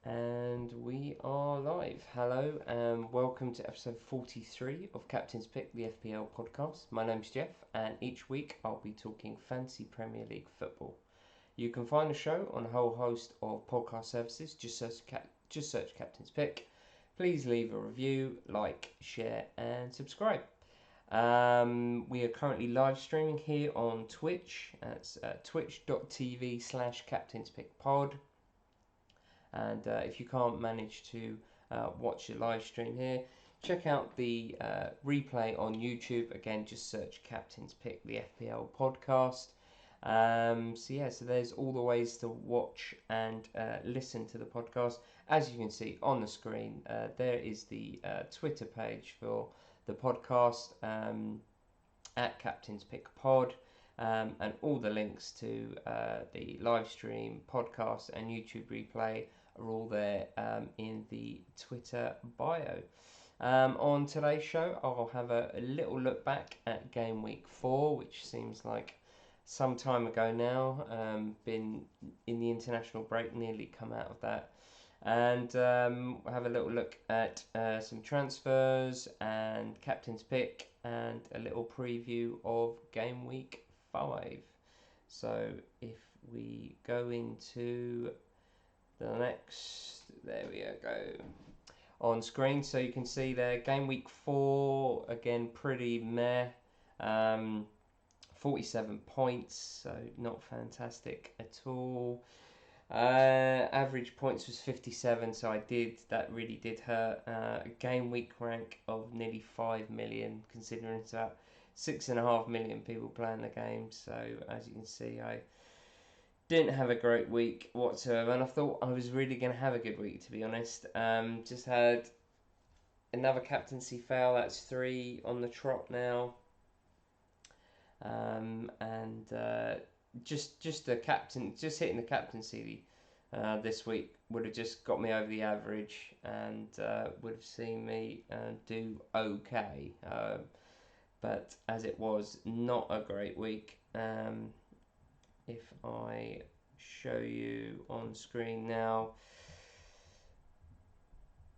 And we are live. Hello and welcome to episode 43 of Captain's Pick, the FPL podcast. My name's Geoff, and each week I'll be talking fantasy Premier League football. You can find the show on a whole host of podcast services. Just search Captain's Pick. Please leave a review, like, share, and subscribe. We are currently live streaming here on Twitch. That's twitch.tv/captainspickpod. And if you can't manage to watch the live stream here, check out the replay on YouTube. Again, just search Captain's Pick, the FPL podcast. So there's all the ways to watch and listen to the podcast. As you can see on the screen, there is the Twitter page for the podcast at Captain's Pick Pod. And all the links to the live stream, podcast, and YouTube replay are all there in the Twitter bio. On today's show, I'll have a little look back at game week 4, which seems like some time ago now. Been in the international break, nearly come out of that. And we'll have a little look at some transfers and captain's pick and a little preview of game week 5. So if we go into the next, there we go on screen, so you can see there game week 4, again pretty meh. 47 points, so not fantastic at all. Average points was 57, so that really did hurt. A game week rank of nearly 5 million, considering it's about 6.5 million people playing the game. So as you can see, I didn't have a great week whatsoever, and I thought I was really going to have a good week, to be honest. Just had another captaincy fail. That's 3 on the trot now. Just hitting the captaincy this week would have just got me over the average and would have seen me do okay. But as it was, not a great week. If I show you on screen now,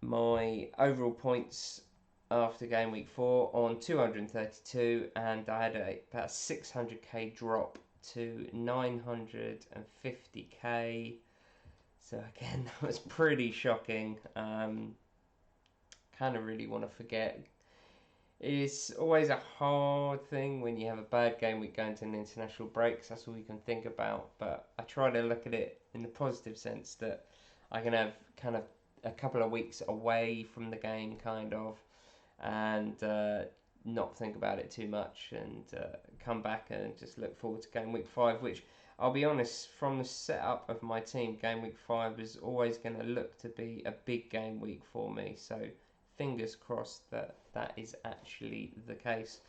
my overall points after game week 4 on 232, and I had about 600k drop to 950k. So again, that was pretty shocking. Kind of really want to forget. It's always a hard thing when you have a bad game week going to an international break, because that's all you can think about. But I try to look at it in the positive sense that I can have kind of a couple of weeks away from the game, kind of, and not think about it too much, and come back and just look forward to game week 5, which I'll be honest, from the setup of my team, game week 5 is always going to look to be a big game week for me. So fingers crossed that that is actually the case.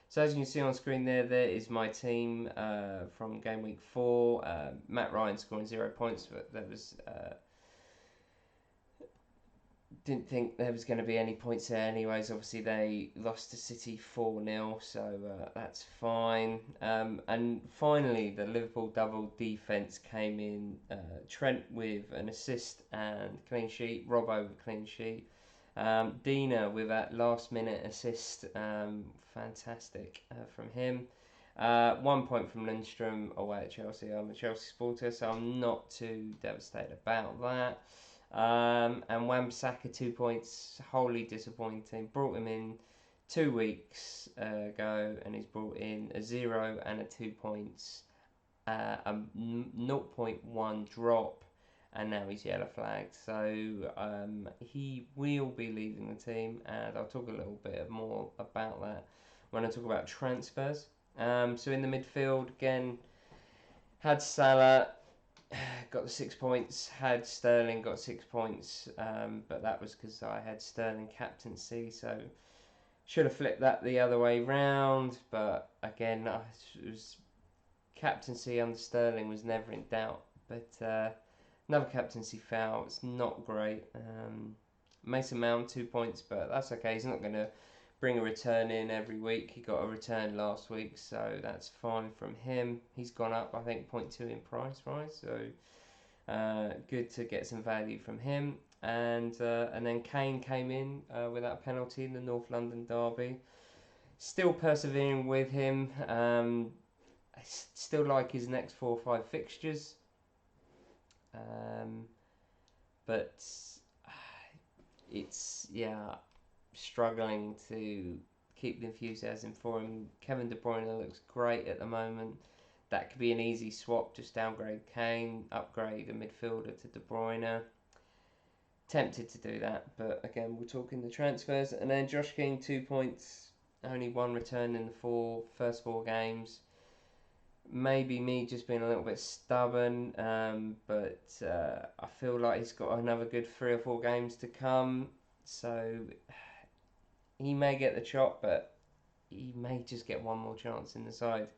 So as you can see on screen there is my team from game week 4. Matt Ryan scoring 0 points, but that was didn't think there was going to be any points there anyways. Obviously they lost to City 4-0, so that's fine. And finally the Liverpool double defence came in. Trent with an assist and clean sheet, Robbo with a clean sheet, Dina with that last minute assist, fantastic from him. 1 point from Lindstrom away at Chelsea. I'm a Chelsea supporter, so I'm not too devastated about that. And Wan-Bissaka 2 points, wholly disappointing. Brought him in 2 weeks ago, and he's brought in a 0 and a 2 points, a 0.1 drop, and now he's yellow flagged. So he will be leaving the team, and I'll talk a little bit more about that when I talk about transfers. So in the midfield, again, had Salah, got the 6 points, had Sterling, got 6 points, but that was because I had Sterling captaincy, so should have flipped that the other way round. But again, it was captaincy under Sterling was never in doubt. But another captaincy foul, it's not great. Mason Mount 2 points, but that's okay. He's not going to bring a return in every week. He got a return last week, so that's fine from him. He's gone up, I think, 0.2 in price, right? So Good to get some value from him. And then Kane came in without a penalty in the North London derby. Still persevering with him. I still like his next 4 or 5 fixtures. But it's, struggling to keep the enthusiasm for him. Kevin De Bruyne looks great at the moment. That could be an easy swap, just downgrade Kane, upgrade a midfielder to De Bruyne. Tempted to do that, but again, we're talking the transfers. And then Josh King, 2 points, only 1 return in the first 4 games. Maybe me just being a little bit stubborn, but I feel like he's got another good 3 or 4 games to come. So he may get the chop, but he may just get one more chance in the side.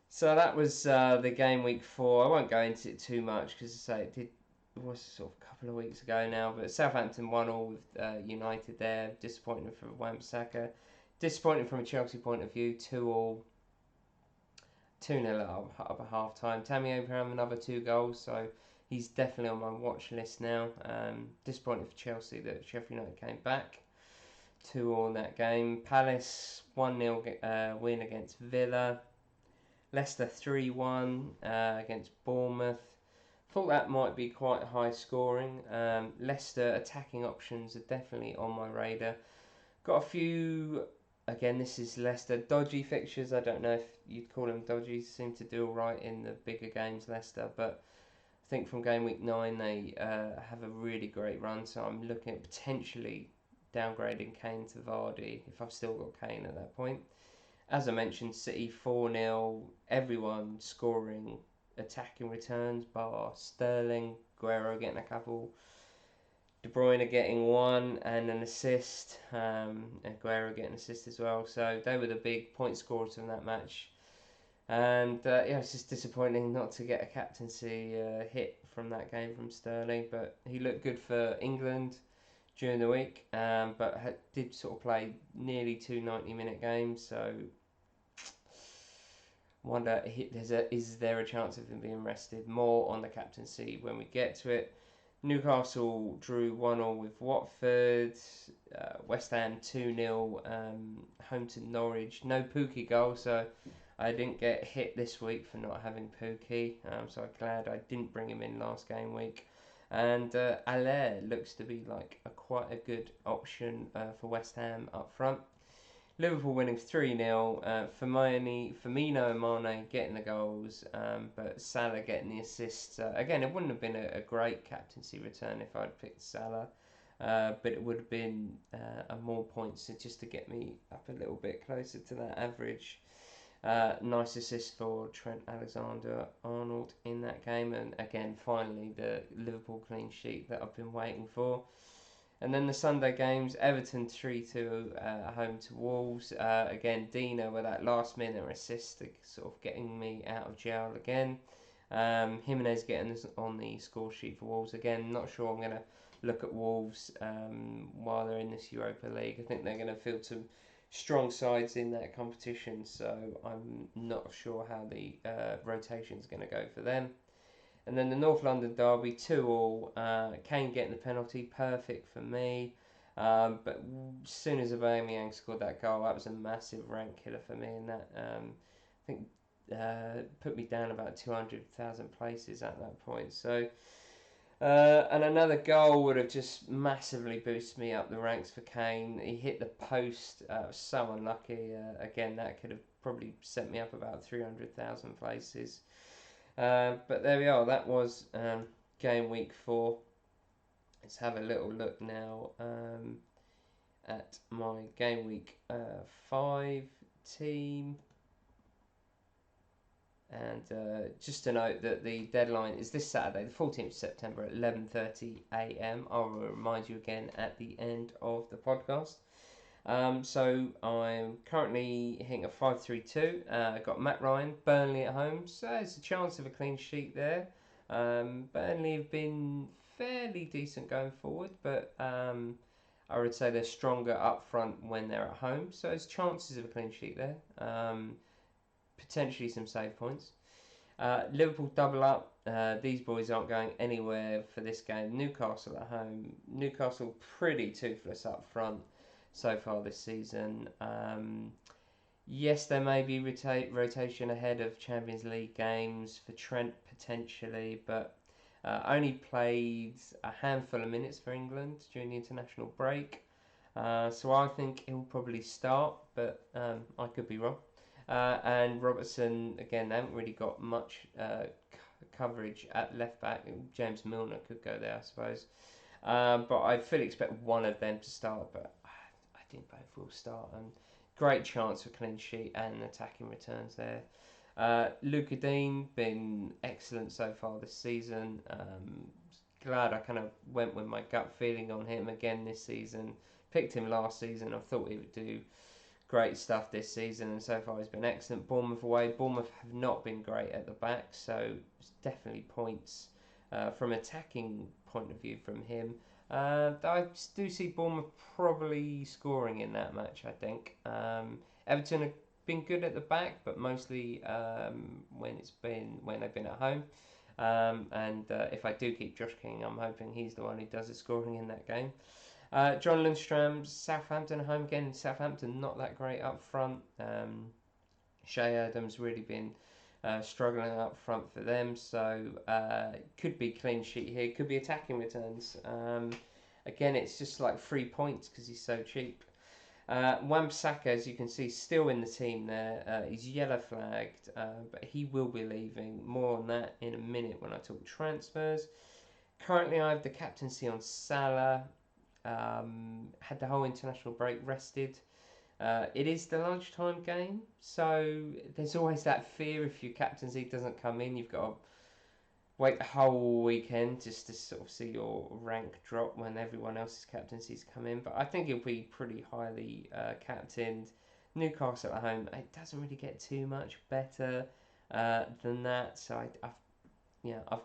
So that was the game week 4. I won't go into it too much because it was sort of a couple of weeks ago now. But Southampton 1-1 with United there. Disappointing for Wan-Bissaka. Disappointing from a Chelsea point of view. 2-2. 2-0 up at half time. Tammy Abraham another 2 goals, so he's definitely on my watch list now. Disappointed for Chelsea that Sheffield United came back. 2-2 in that game. Palace 1-0 win against Villa. Leicester 3-1 against Bournemouth. Thought that might be quite high scoring. Leicester attacking options are definitely on my radar. Got a few, again, this is Leicester, dodgy fixtures. I don't know if you'd call them dodgy. Seem to do all right in the bigger games, Leicester. But I think from game week 9 they have a really great run. So I'm looking at potentially downgrading Kane to Vardy if I've still got Kane at that point. As I mentioned, City 4-0, everyone scoring attacking returns, bar Sterling, Guerrero getting a couple, De Bruyne getting 1 and an assist, and Guerrero getting an assist as well. So they were the big point scorers from that match. And it's just disappointing not to get a captaincy hit from that game from Sterling, but he looked good for England during the week, but did sort of play nearly 2 90-minute games, so wonder is there a chance of him being rested. More on the captaincy when we get to it. Newcastle drew 1-1 with Watford. West Ham 2-0 home to Norwich. No Pookie goal, so I didn't get hit this week for not having Pookie. So I'm glad I didn't bring him in last game week. And Allaire looks to be like quite a good option for West Ham up front. Liverpool winning 3-0. Firmino and Mane getting the goals, but Salah getting the assists. Again, it wouldn't have been a great captaincy return if I'd picked Salah, but it would have been more points just to get me up a little bit closer to that average. Nice assist for Trent Alexander-Arnold in that game, and again, finally, the Liverpool clean sheet that I've been waiting for. And then the Sunday games, Everton 3-2 home to Wolves. Again, Dino with that last minute assist, sort of getting me out of jail again. Jimenez getting us on the score sheet for Wolves again. Not sure I'm going to look at Wolves while they're in this Europa League. I think they're going to field some strong sides in that competition, so I'm not sure how the rotation is going to go for them. And then the North London derby, 2-2. Kane getting the penalty, perfect for me. But as soon as Aubameyang scored that goal, that was a massive rank killer for me. And that, I think, put me down about 200,000 places at that point. So, and another goal would have just massively boosted me up the ranks for Kane. He hit the post, so unlucky. Again, that could have probably sent me up about 300,000 places. But there we are, that was game week 4. Let's have a little look now at my game week 5 team. And just to note that the deadline is this Saturday, the 14th of September at 11:30 a.m. I'll remind you again at the end of the podcast. So I'm currently hitting a 5-3-2. I've got Matt Ryan, Burnley at home, so there's a chance of a clean sheet there. Burnley have been fairly decent going forward, but I would say they're stronger up front when they're at home, so there's chances of a clean sheet there. Potentially some save points. Liverpool double up. These boys aren't going anywhere for this game. Newcastle at home. Newcastle pretty toothless up front so far this season. Yes, there may be rotation ahead of Champions League games for Trent potentially, but only played a handful of minutes for England during the international break. So I think he'll probably start, but I could be wrong. And Robertson, again, they haven't really got much coverage at left back. James Milner could go there, I suppose. But I fully expect one of them to start, but I think both will start. And great chance for clean sheet and attacking returns there. Luca Dean been excellent so far this season. Glad I kind of went with my gut feeling on him again this season. Picked him last season. I thought he would do great stuff this season, and so far he's been excellent. Bournemouth away. Bournemouth have not been great at the back, so it's definitely points from attacking point of view from him. I do see Bournemouth probably scoring in that match, I think. Everton have been good at the back, but mostly when they've been at home. And if I do keep Josh King, I'm hoping he's the one who does the scoring in that game. John Lundstrom, Southampton home again. Southampton not that great up front. Shea Adams really been struggling up front for them, so could be clean sheet here. Could be attacking returns. Again, it's just like 3 points because he's so cheap. Wan-Bissaka, as you can see, still in the team there. He's yellow flagged, but he will be leaving. More on that in a minute when I talk transfers. Currently, I have the captaincy on Salah. Had the whole international break rested. It is the lunchtime game, so there's always that fear if your captaincy doesn't come in, you've got to wait the whole weekend just to sort of see your rank drop when everyone else's captaincies come in. But I think he'll be pretty highly captained. Newcastle at home, it doesn't really get too much better than that. So I've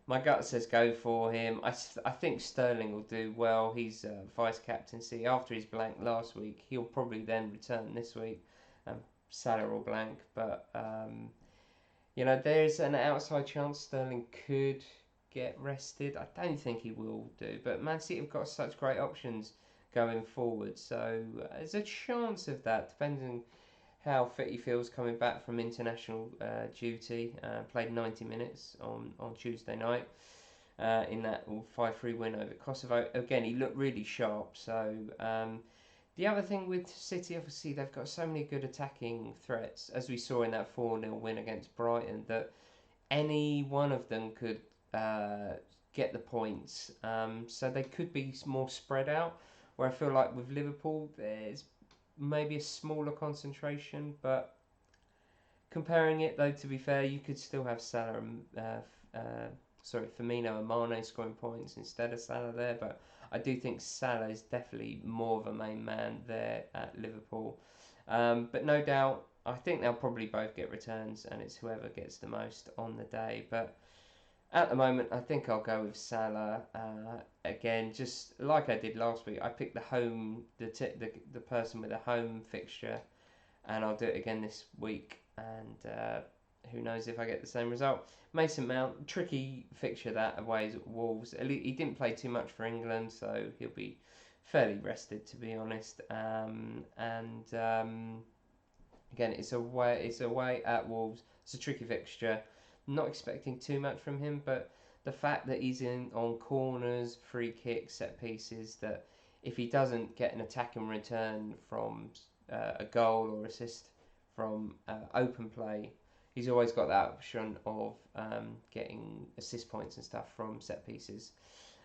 my gut says go for him. I think Sterling will do well. He's vice captaincy after his blank last week. He'll probably then return this week. Salah will blank, but there's an outside chance Sterling could get rested. I don't think he will do, but Man City have got such great options going forward, so there's a chance of that, depending how fit he feels coming back from international duty. Played 90 minutes on Tuesday night in that 5-3 win over Kosovo. Again, he looked really sharp. So the other thing with City, obviously, they've got so many good attacking threats, as we saw in that 4-0 win against Brighton, that any one of them could get the points. So they could be more spread out, where I feel like with Liverpool, there's maybe a smaller concentration, but comparing it though, to be fair, you could still have Salah and Firmino and Mane scoring points instead of Salah there, but I do think Salah is definitely more of a main man there at Liverpool. But no doubt, I think they'll probably both get returns, and it's whoever gets the most on the day. But at the moment, I think I'll go with Salah. Again, just like I did last week, I picked the person with a home fixture, and I'll do it again this week. And who knows if I get the same result. Mason Mount, tricky fixture that away at Wolves. He didn't play too much for England, so he'll be fairly rested, to be honest. Again, it's away at Wolves. It's a tricky fixture. Not expecting too much from him, but the fact that he's in on corners, free kicks, set pieces, that if he doesn't get an attacking return from a goal or assist from open play, he's always got that option of getting assist points and stuff from set pieces.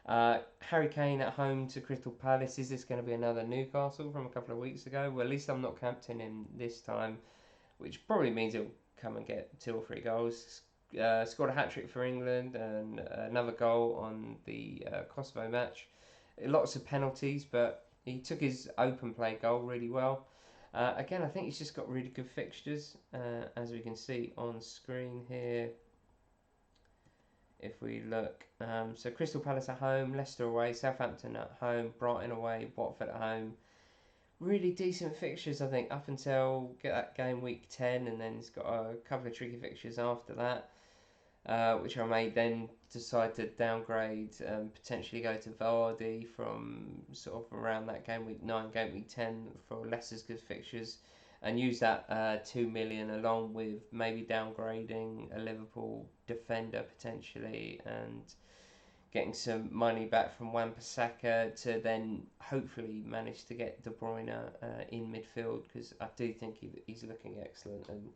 Harry Kane at home to Crystal Palace. Is this going to be another Newcastle from a couple of weeks ago? Well, at least I'm not captaining him this time, which probably means he'll come and get 2 or 3 goals. Scored a hat-trick for England and another goal on the Kosovo match. Lots of penalties, but he took his open play goal really well. Again, I think he's just got really good fixtures, as we can see on screen here. If we look, so Crystal Palace at home, Leicester away, Southampton at home, Brighton away, Watford at home, really decent fixtures, I think, up until get that game week 10, and then he's got a couple of tricky fixtures after that, which I may then decide to downgrade, potentially go to Vardy from sort of around that game week 9, game week 10 for less as good fixtures, and use that 2 million along with maybe downgrading a Liverpool defender potentially, and getting some money back from Wan-Bissaka to then hopefully manage to get De Bruyne in midfield, because I do think he's looking excellent, and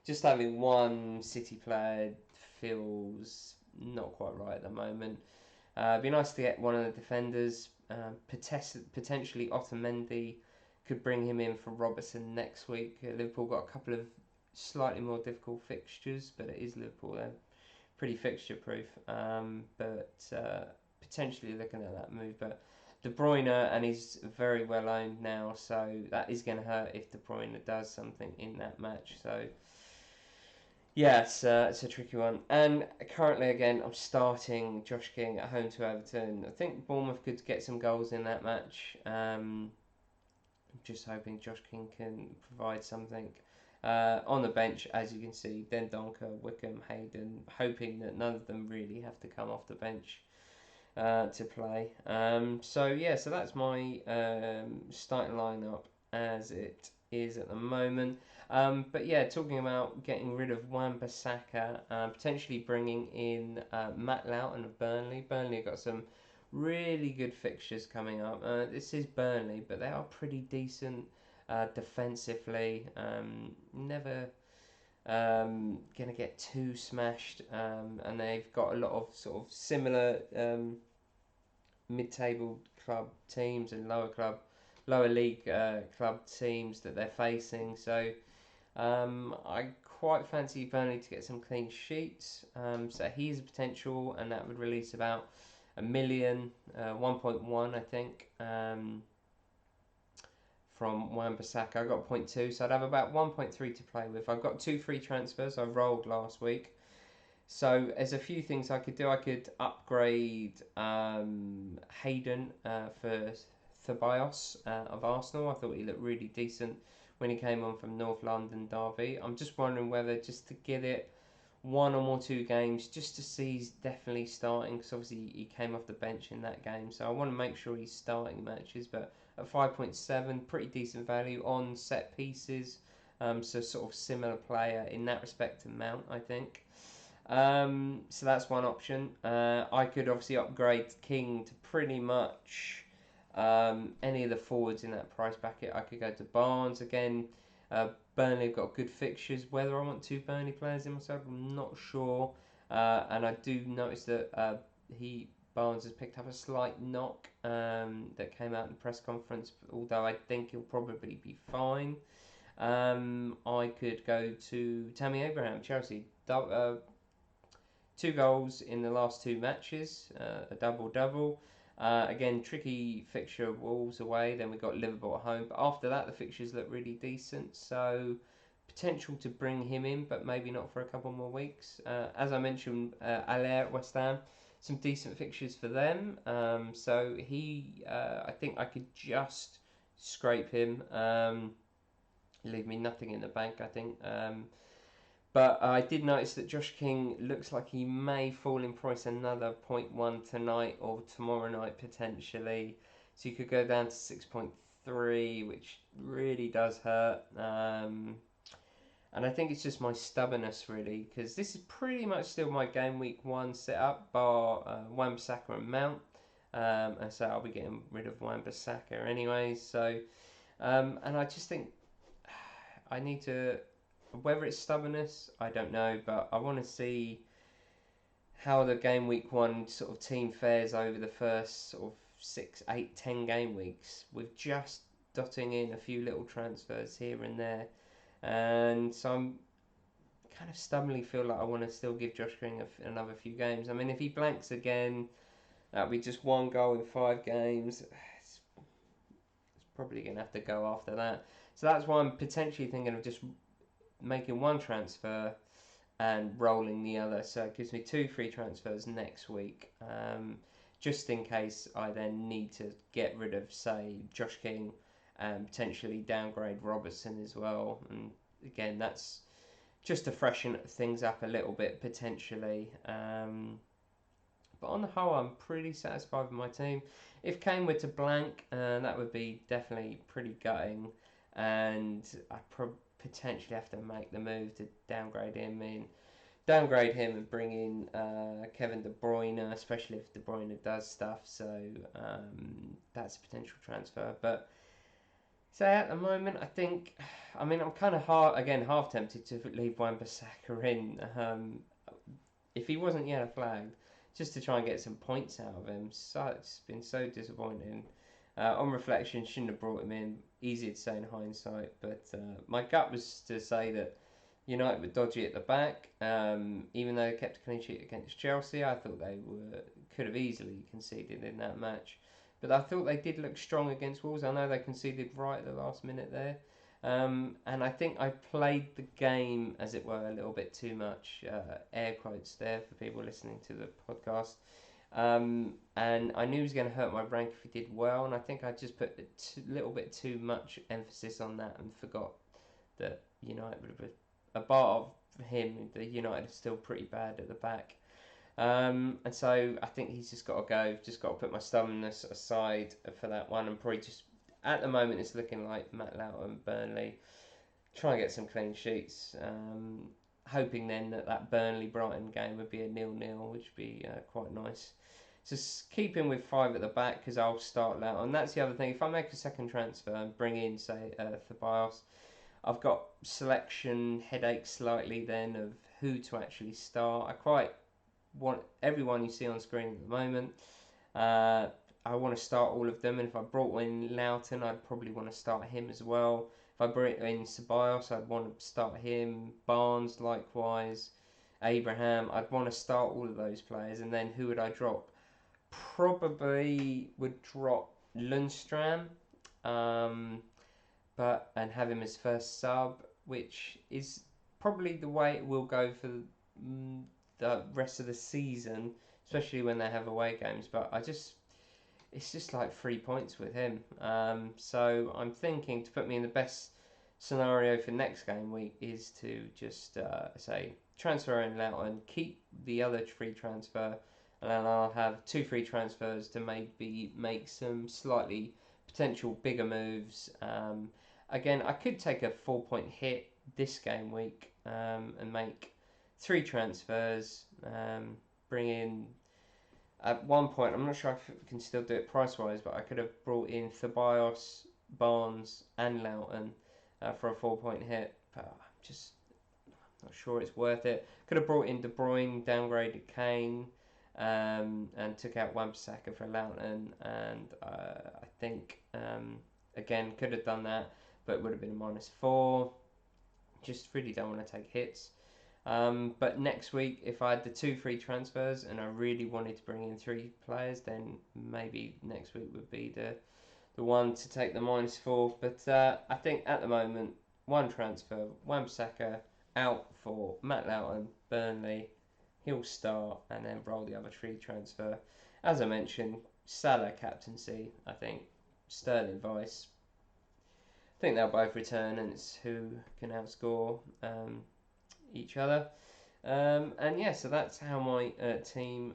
just having one City player feels not quite right at the moment. It'd be nice to get one of the defenders, potentially Otamendi, could bring him in for Robertson next week. Liverpool got a couple of slightly more difficult fixtures, but it is Liverpool. They're pretty fixture proof, but potentially looking at that move. But De Bruyne, and he's very well owned now, so that is going to hurt if De Bruyne does something in that match. So yeah, it's a tricky one. And currently, again, I'm starting Josh King at home to Everton. I think Bournemouth could get some goals in that match. I'm just hoping Josh King can provide something. On the bench, as you can see, Dendoncker, Wickham, Hayden, hoping that none of them really have to come off the bench to play. So that's my starting lineup as it is at the moment. But yeah, talking about getting rid of Wan-Bissaka, potentially bringing in Matt Loughton of Burnley. Burnley have got some really good fixtures coming up. This is Burnley, but they are pretty decent defensively. Never gonna get too smashed, and they've got a lot of sort of similar mid-table club teams and lower league club teams that they're facing. So I quite fancy Burnley to get some clean sheets. So he's a potential, and that would release about a million, 1.1 I think, from Wan-Bissaka. I got 0.2, so I'd have about 1.3 to play with. I've got 2 free transfers I rolled last week. So there's a few things I could do. I could upgrade Hayden for Ceballos of Arsenal. I thought he looked really decent when he came on from North London Derby. I'm just wondering whether just to get it one or more 2 games, just to see he's definitely starting, because obviously he came off the bench in that game. So I want to make sure he's starting matches. But at 5.7, pretty decent value on set pieces. So sort of similar player in that respect to Mount, I think. So that's one option. I could obviously upgrade King to pretty much any of the forwards in that price bracket. I could go to Barnes again. Burnley have got good fixtures. Whether I want 2 Burnley players in myself, I'm not sure. And I do notice that Barnes has picked up a slight knock that came out in the press conference, although I think he'll probably be fine. I could go to Tammy Abraham, Chelsea. 2 goals in the last 2 matches, a double-double. Again, tricky fixture, Wolves away, then we've got Liverpool at home. But after that, the fixtures look really decent, so potential to bring him in, but maybe not for a couple more weeks. As I mentioned, Allaire at West Ham, some decent fixtures for them. So I think I could just scrape him. Leave me nothing in the bank, I think. But I did notice that Josh King looks like he may fall in price another 0.1 tonight or tomorrow night potentially. So you could go down to 6.3, which really does hurt. And I think it's just my stubbornness really, because this is pretty much still my game week 1 setup, bar Wan-Bissaka and Mount. And so I'll be getting rid of Wan-Bissaka anyway. So, and I just think I need to... Whether it's stubbornness, I don't know, but I want to see how the game week 1 sort of team fares over the first sort of 6, 8, 10 game weeks, with just dotting in a few little transfers here and there. And so I'm kind of stubbornly feel like I want to still give Josh King another few games. I mean, if he blanks again, that'll be just 1 goal in 5 games. It's probably going to have to go after that. So that's why I'm potentially thinking of just making 1 transfer and rolling the other, so it gives me 2 free transfers next week, just in case I then need to get rid of, say, Josh King potentially downgrade Robertson as well. And again, that's just to freshen things up a little bit potentially. But on the whole, I'm pretty satisfied with my team. If Kane were to blank, that would be definitely pretty gutting, and I'd potentially have to make the move to downgrade him and bring in Kevin De Bruyne, especially if De Bruyne does stuff. So that's a potential transfer. But so at the moment, I'm kind of half tempted to leave Wan-Bissaka in. If he wasn't yellow flagged, just to try and get some points out of him. So it's been so disappointing. On reflection, shouldn't have brought him in. Easy to say in hindsight, but my gut was to say that United were dodgy at the back. Even though they kept a clean sheet against Chelsea, I thought they could have easily conceded in that match. But I thought they did look strong against Wolves. I know they conceded right at the last minute there. And I think I played the game, as it were, a little bit too much. Air quotes there for people listening to the podcast. And I knew he was going to hurt my rank if he did well. And I think I just put a little bit too much emphasis on that and forgot that United would have a bar of him. The United is still pretty bad at the back. And so I think he's just got to go. Just got to put my stubbornness aside for that one, and probably just at the moment it's looking like Matt Loughton, Burnley, try and get some clean sheets. Hoping then that Burnley Brighton game would be a 0-0, which would be quite nice. Just keeping with 5 at the back because I'll start Loughton. That's the other thing. If I make a second transfer and bring in, say, Ceballos, I've got selection headache slightly then of who to actually start. I quite want everyone you see on screen at the moment. I want to start all of them, and if I brought in Loughton, I'd probably want to start him as well. If I brought in Ceballos, I'd want to start him. Barnes, likewise. Abraham, I'd want to start all of those players, and then who would I drop? Probably would drop Lundstram, and have him as first sub, which is probably the way it will go for the rest of the season, especially when they have away games. But it's just like 3 points with him. So I'm thinking to put me in the best scenario for next game week is to just say transfer in Loughton, keep the other free transfer, and then I'll have 2 free transfers to maybe make some slightly potential bigger moves. Again, I could take a 4-point hit this game week and make 3 transfers, bring in. At one point, I'm not sure if I can still do it price-wise, but I could have brought in Ceballos, Barnes, and Loughton for a 4-point hit. But I'm just not sure it's worth it. Could have brought in De Bruyne, downgraded Kane, and took out Wan-Bissaka for Loughton. And I think, again, could have done that, but it would have been a -4. Just really don't want to take hits. But next week, if I had the 2 free transfers and I really wanted to bring in 3 players, then maybe next week would be the one to take the -4. But I think at the moment, 1 transfer, Wan-Bissaka out for Matt Loughton, Burnley. He'll start and then roll the other 3 transfer. As I mentioned, Salah captaincy. I think Sterling vice. I think they'll both return, and it's who can outscore each other. And yeah, so that's how my team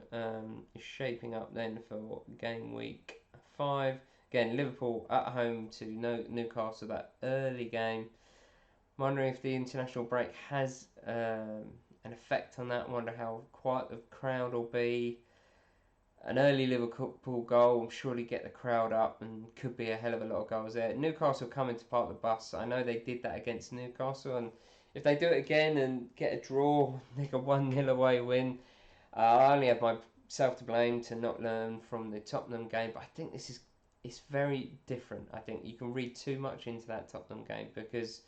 is shaping up then for game week 5. Again, Liverpool at home to Newcastle, that early game. I'm wondering if the international break has an effect on that. I wonder how quiet the crowd will be. An early Liverpool goal will surely get the crowd up and could be a hell of a lot of goals there. Newcastle coming to park the bus. I know they did that against Newcastle, and if they do it again and get a draw, make a 1-0 away win, I only have myself to blame to not learn from the Tottenham game. But I think it's very different. I think you can read too much into that Tottenham game because,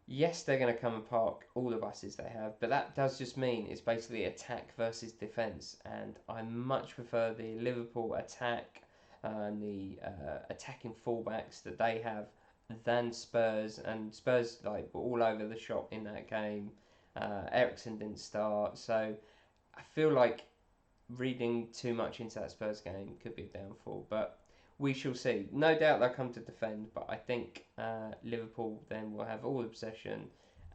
yes, they're going to come and park all the buses they have, but that does just mean it's basically attack versus defence. And I much prefer the Liverpool attack and the attacking fullbacks that they have than Spurs, and Spurs were all over the shop in that game. Eriksen didn't start, so I feel like reading too much into that Spurs game could be a downfall. But we shall see. No doubt they'll come to defend, but I think Liverpool then will have all the possession,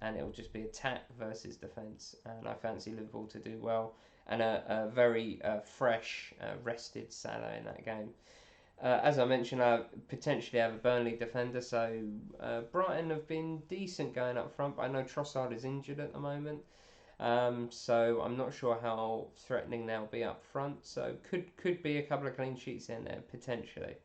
and it will just be attack versus defence. And I fancy Liverpool to do well, and a very fresh, rested Salah in that game. As I mentioned, I potentially have a Burnley defender, so Brighton have been decent going up front, but I know Trossard is injured at the moment. So I'm not sure how threatening they'll be up front. So could be a couple of clean sheets in there potentially.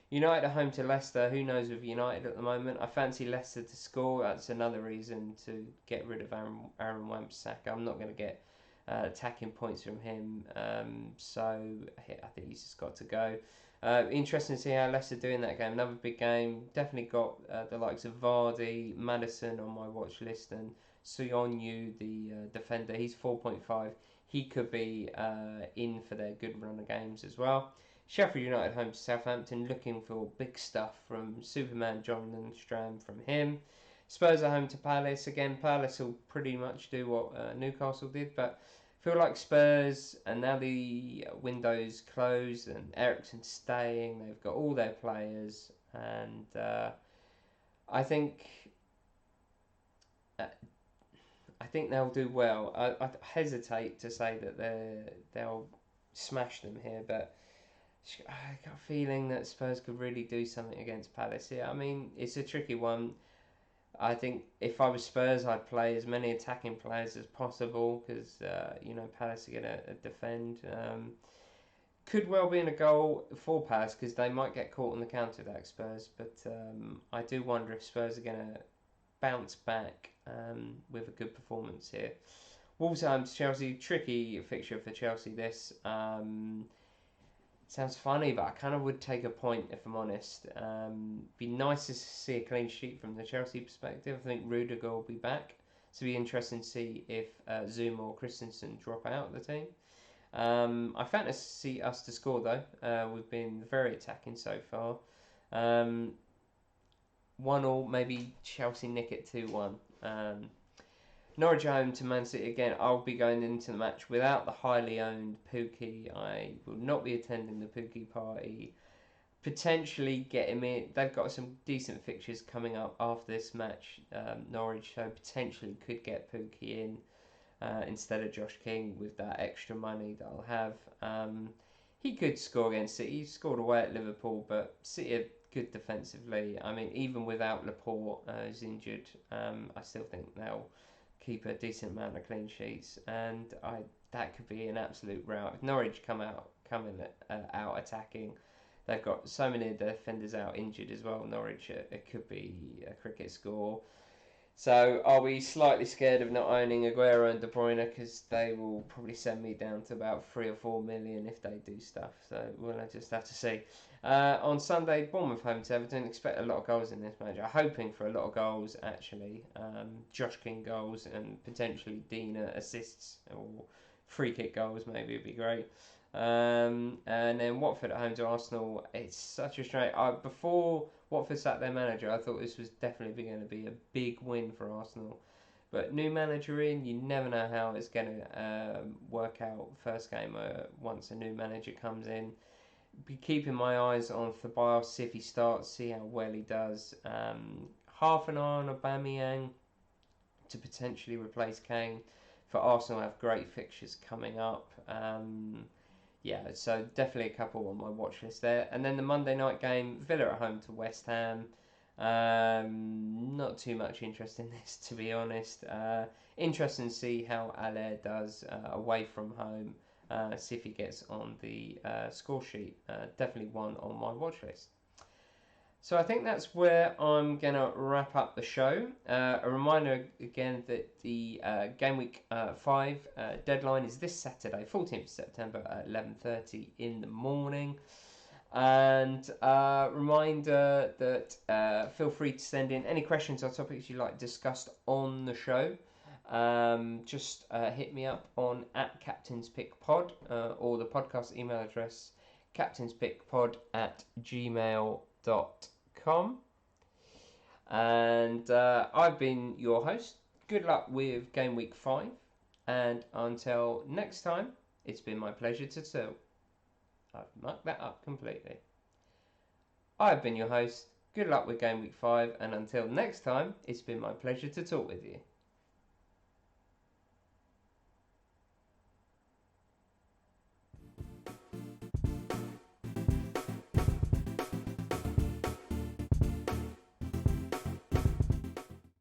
United are home to Leicester. Who knows with United at the moment? I fancy Leicester to score. That's another reason to get rid of Aaron Wan-Bissaka. I'm not going to get attacking points from him. So I think he's just got to go. Interesting to see how Leicester do in that game. Another big game. Definitely got the likes of Vardy, Maddison on my watch list, and Soyuncu, the defender. He's 4.5. He could be in for their good run of games as well. Sheffield United home to Southampton, looking for big stuff from Superman John Lundstram from him. Spurs are home to Palace. Again, Palace will pretty much do what Newcastle did, but feel like Spurs, and now the window's closed and Eriksen's staying, they've got all their players, and I think they'll do well. I hesitate to say that they'll smash them here, but I got a feeling that Spurs could really do something against Palace here. I mean, it's a tricky one. I think if I was Spurs, I'd play as many attacking players as possible because Palace are going to defend. Could well be in a goal for Palace because they might get caught on the counter attack, Spurs. But I do wonder if Spurs are going to bounce back with a good performance here. Wolves home to Chelsea. Tricky fixture for Chelsea. This. Sounds funny, but I kind of would take a point if I'm honest. Be nice to see a clean sheet from the Chelsea perspective. I think Rudiger will be back, so it'll be interesting to see if Zuma or Christensen drop out of the team. I fancy us to score though. We've been very attacking so far. 1-1, maybe Chelsea nick it 2-1. Norwich home to Man City again. I'll be going into the match without the highly owned Pookie. I will not be attending the Pookie party. Potentially get him in. They've got some decent fixtures coming up after this match, Norwich, so potentially could get Pookie in instead of Josh King with that extra money that I'll have. He could score against City. He scored away at Liverpool, but City are good defensively. I mean, even without Laporte who's injured, I still think they'll keep a decent amount of clean sheets, and that could be an absolute rout. If Norwich come out attacking, they've got so many of the defenders out injured as well. Norwich, it could be a cricket score. So I'll be slightly scared of not owning Aguero and De Bruyne because they will probably send me down to about 3 or 4 million if they do stuff. So we'll just have to see. On Sunday, Bournemouth home to Everton. Expect a lot of goals in this match. I'm hoping for a lot of goals actually. Josh King goals and potentially Dina assists or free kick goals maybe would be great. And then Watford at home to Arsenal. It's such a strange. Before Watford sacked their manager, I thought this was definitely going to be a big win for Arsenal. But new manager in, you never know how it's going to work out first game once a new manager comes in. Be keeping my eyes on Ceballos, see if he starts, see how well he does. Half an eye on Aubameyang to potentially replace Kane. For Arsenal, have great fixtures coming up. So definitely a couple on my watch list there. And then the Monday night game, Villa at home to West Ham. Not too much interest in this, to be honest. Interesting to see how Allaire does away from home. See if he gets on the score sheet. Definitely one on my watch list. So I think that's where I'm going to wrap up the show. A reminder again that the Game Week 5 deadline is this Saturday, 14th September at 11:30 in the morning. And reminder that feel free to send in any questions or topics you'd like discussed on the show. Just hit me up on @CaptainsPickPod or the podcast email address captainspickpod@gmail.com. And I've been your host. Good luck with Game Week 5. And until next time, it's been my pleasure to tell. I've mucked that up completely. I've been your host. Good luck with game week 5, and until next time, it's been my pleasure to talk with you.